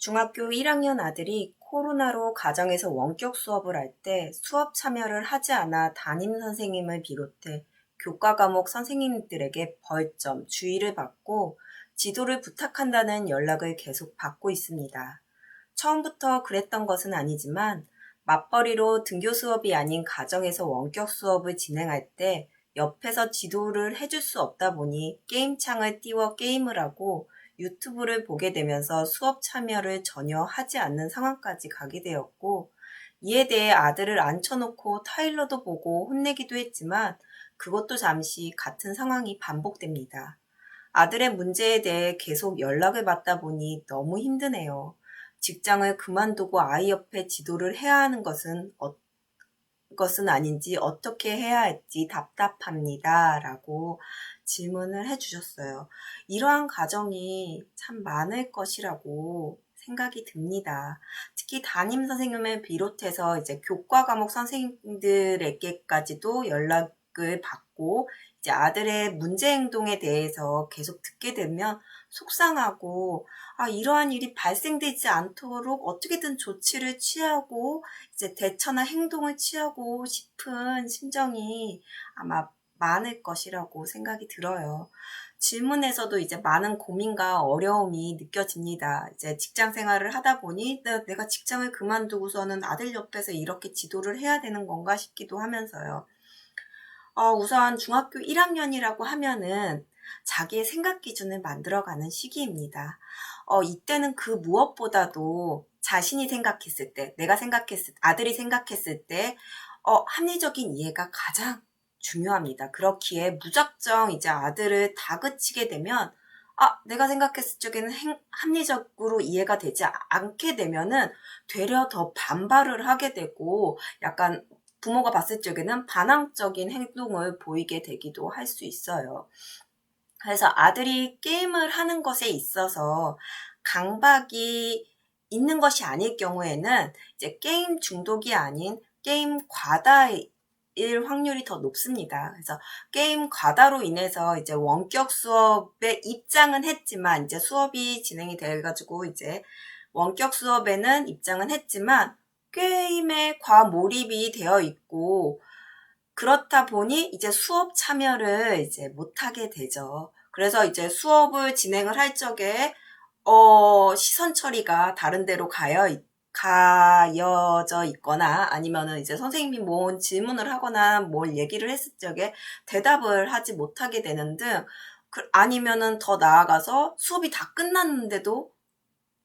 중학교 1학년 아들이 코로나로 가정에서 원격 수업을 할 때 수업 참여를 하지 않아 담임 선생님을 비롯해 교과 과목 선생님들에게 벌점, 주의를 받고 지도를 부탁한다는 연락을 계속 받고 있습니다. 처음부터 그랬던 것은 아니지만 맞벌이로 등교 수업이 아닌 가정에서 원격 수업을 진행할 때 옆에서 지도를 해줄 수 없다 보니 게임창을 띄워 게임을 하고 유튜브를 보게 되면서 수업 참여를 전혀 하지 않는 상황까지 가게 되었고, 이에 대해 아들을 앉혀놓고 타일러도 보고 혼내기도 했지만 그것도 잠시 같은 상황이 반복됩니다. 아들의 문제에 대해 계속 연락을 받다 보니 너무 힘드네요. 직장을 그만두고 아이 옆에 지도를 해야 하는 것은 아닌지 어떻게 해야 할지 답답합니다. 라고 질문을 해주셨어요. 이러한 가정이 참 많을 것이라고 생각이 듭니다. 특히 담임 선생님을 비롯해서 이제 교과 과목 선생님들에게까지도 연락을 받고 이제 아들의 문제 행동에 대해서 계속 듣게 되면 속상하고 이러한 일이 발생되지 않도록 어떻게든 조치를 취하고 이제 대처나 행동을 취하고 싶은 심정이 아마 많을 것이라고 생각이 들어요. 질문에서도 이제 많은 고민과 어려움이 느껴집니다. 이제 직장 생활을 하다 보니 내가 직장을 그만두고서는 아들 옆에서 이렇게 지도를 해야 되는 건가 싶기도 하면서요. 우선 중학교 1학년이라고 하면은 자기의 생각 기준을 만들어가는 시기입니다. 이때는 그 무엇보다도 자신이 생각했을 때, 아들이 생각했을 때, 합리적인 이해가 가장 중요합니다. 그렇기에 무작정 이제 아들을 다그치게 되면, 내가 생각했을 적에는 합리적으로 이해가 되지 않게 되면은 되려 더 반발을 하게 되고, 약간 부모가 봤을 적에는 반항적인 행동을 보이게 되기도 할 수 있어요. 그래서 아들이 게임을 하는 것에 있어서 강박이 있는 것이 아닐 경우에는 이제 게임 중독이 아닌 게임 과다일 확률이 더 높습니다. 그래서 게임 과다로 인해서 이제 원격 수업에 입장은 했지만 이제 수업이 진행이 돼가지고 이제 원격 수업에는 입장은 했지만 게임에 과몰입이 되어 있고 그렇다 보니 이제 수업 참여를 이제 못하게 되죠. 그래서 이제 수업을 진행을 할 적에 시선 처리가 다른 데로 가여져 있거나 아니면은 이제 선생님이 뭔 질문을 하거나 뭘 얘기를 했을 적에 대답을 하지 못하게 되는 등 아니면은 더 나아가서 수업이 다 끝났는데도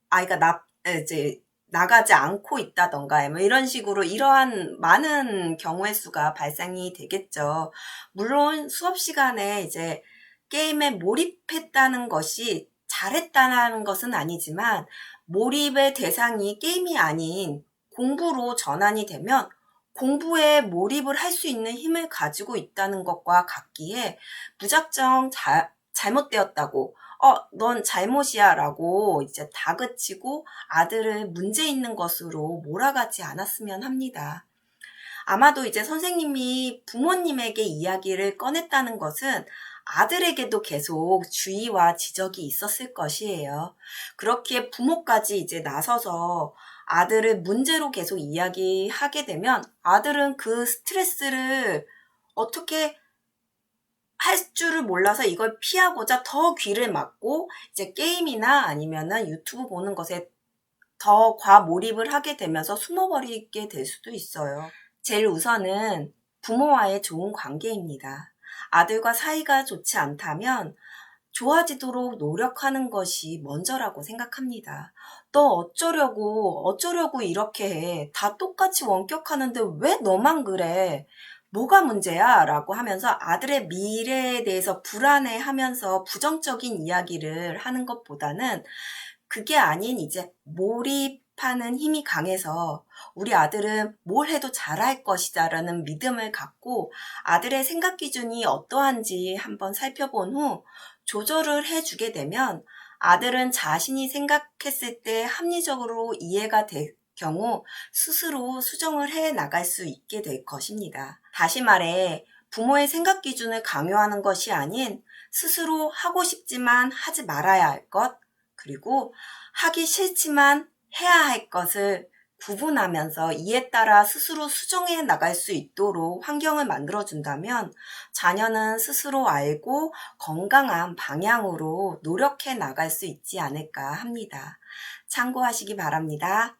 아이가 이제 나가지 않고 있다던가 뭐 이런 식으로 이러한 많은 경우의 수가 발생이 되겠죠. 물론 수업 시간에 이제 게임에 몰입했다는 것이 잘했다는 것은 아니지만 몰입의 대상이 게임이 아닌 공부로 전환이 되면 공부에 몰입을 할 수 있는 힘을 가지고 있다는 것과 같기에 무작정 잘못되었다고 넌 잘못이야 라고 이제 다그치고 아들을 문제 있는 것으로 몰아가지 않았으면 합니다. 아마도 이제 선생님이 부모님에게 이야기를 꺼냈다는 것은 아들에게도 계속 주의와 지적이 있었을 것이에요. 그렇기에 부모까지 이제 나서서 아들을 문제로 계속 이야기하게 되면 아들은 그 스트레스를 어떻게 할 줄을 몰라서 이걸 피하고자 더 귀를 막고 이제 게임이나 아니면은 유튜브 보는 것에 더 과몰입을 하게 되면서 숨어버리게 될 수도 있어요. 제일 우선은 부모와의 좋은 관계입니다. 아들과 사이가 좋지 않다면 좋아지도록 노력하는 것이 먼저라고 생각합니다. 너 어쩌려고 이렇게 해. 다 똑같이 원격하는데 왜 너만 그래? 뭐가 문제야? 라고 하면서 아들의 미래에 대해서 불안해하면서 부정적인 이야기를 하는 것보다는 그게 아닌 이제 몰입하는 힘이 강해서 우리 아들은 뭘 해도 잘할 것이다 라는 믿음을 갖고 아들의 생각 기준이 어떠한지 한번 살펴본 후 조절을 해주게 되면 아들은 자신이 생각했을 때 합리적으로 이해가 될 경우 스스로 수정을 해 나갈 수 있게 될 것입니다. 다시 말해 부모의 생각 기준을 강요하는 것이 아닌 스스로 하고 싶지만 하지 말아야 할 것, 그리고 하기 싫지만 해야 할 것을 구분하면서 이에 따라 스스로 수정해 나갈 수 있도록 환경을 만들어준다면 자녀는 스스로 알고 건강한 방향으로 노력해 나갈 수 있지 않을까 합니다. 참고하시기 바랍니다.